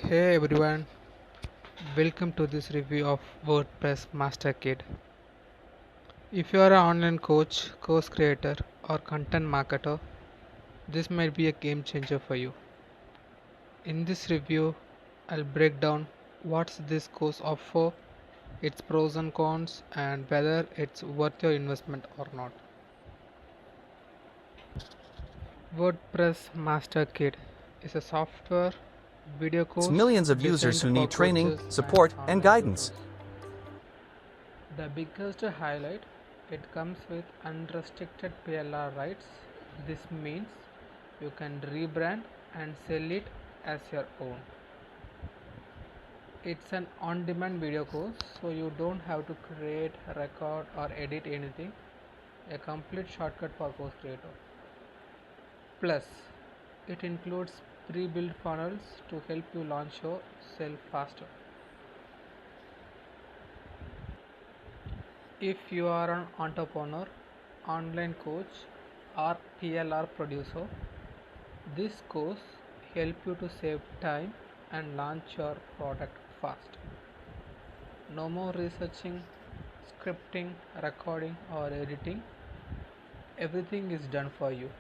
Hey everyone, welcome to this review of WordPress Master Kit. If you are an online coach, course creator, or content marketer, this might be a game changer for you. In this review, I'll break down what's this course offer, its pros and cons, and whether it's worth your investment or not. WordPress Master Kit is a software video It's course millions of users designed who for need training, coaches and support, and online guidance. tutors. The biggest highlight, it comes with unrestricted PLR rights. This means you can rebrand and sell it as your own. It's an on-demand video course, so you don't have to create, record or edit anything. A complete shortcut for course creator. Plus, it includes pre-built funnels to help you launch your sell faster. If you are an entrepreneur, online coach, or PLR producer, this course helps you to save time and launch your product fast. No more researching, scripting, recording, or editing. Everything is done for you.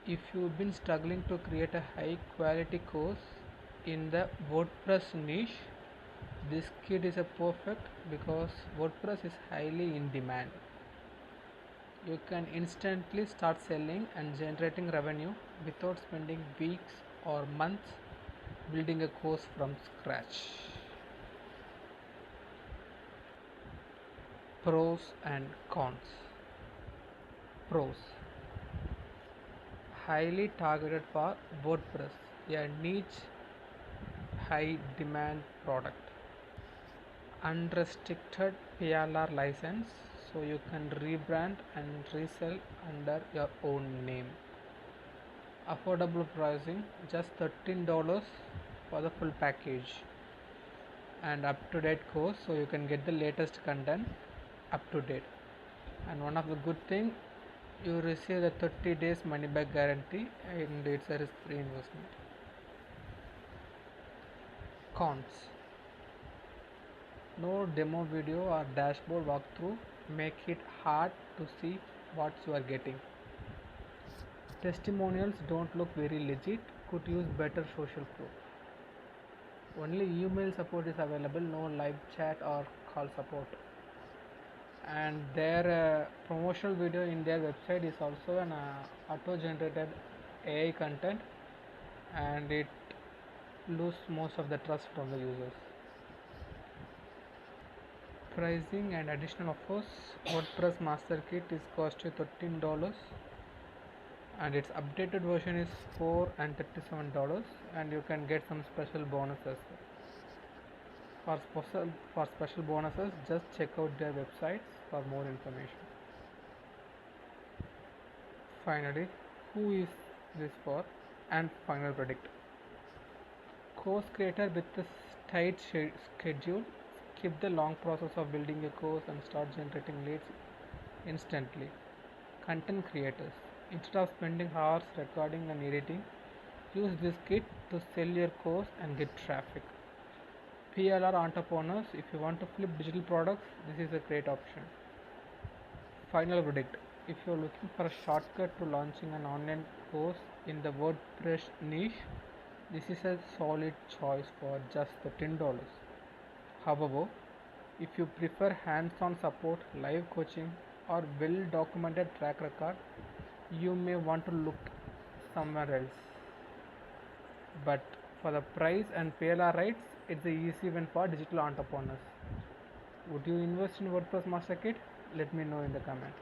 If you've been struggling to create a high quality course in the WordPress niche, this kit is a perfect because WordPress is highly in demand. You can instantly start selling and generating revenue without spending weeks or months building a course from scratch. Pros and cons. Pros: highly targeted for WordPress, a niche high demand product. Unrestricted PLR license, so you can rebrand and resell under your own name. Affordable pricing, just $13 for the full package, and up to date course, so you can get the latest content up to date. And one of the good thing, you receive the 30 days money back guarantee, and it's a risk free investment. Cons: no demo video or dashboard walkthrough, make it hard to see what you are getting. Testimonials don't look very legit, could use better social proof. Only email support is available, no live chat or call support. And their promotional video in their website is also an auto generated AI content, and it loses most of the trust from the users. Pricing and additional offers: WordPress Master Kit is cost you $13, and its updated version is $4 and $37, and you can get some special bonuses. For special bonuses, just check out their websites for more information. Finally, who is this for? And final verdict: course creator with a tight schedule, skip the long process of building a course and start generating leads instantly. Content creators, instead of spending hours recording and editing, use this kit to sell your course and get traffic. PLR entrepreneurs, if you want to flip digital products, this is a great option. Final verdict: if you are looking for a shortcut to launching an online course in the WordPress niche, this is a solid choice for just $13. However, if you prefer hands-on support, live coaching, or well-documented track record, you may want to look somewhere else. But for the price and PLR rights, it's the easy win for digital entrepreneurs. Would you invest in WordPress Master Kit? Let me know in the comment.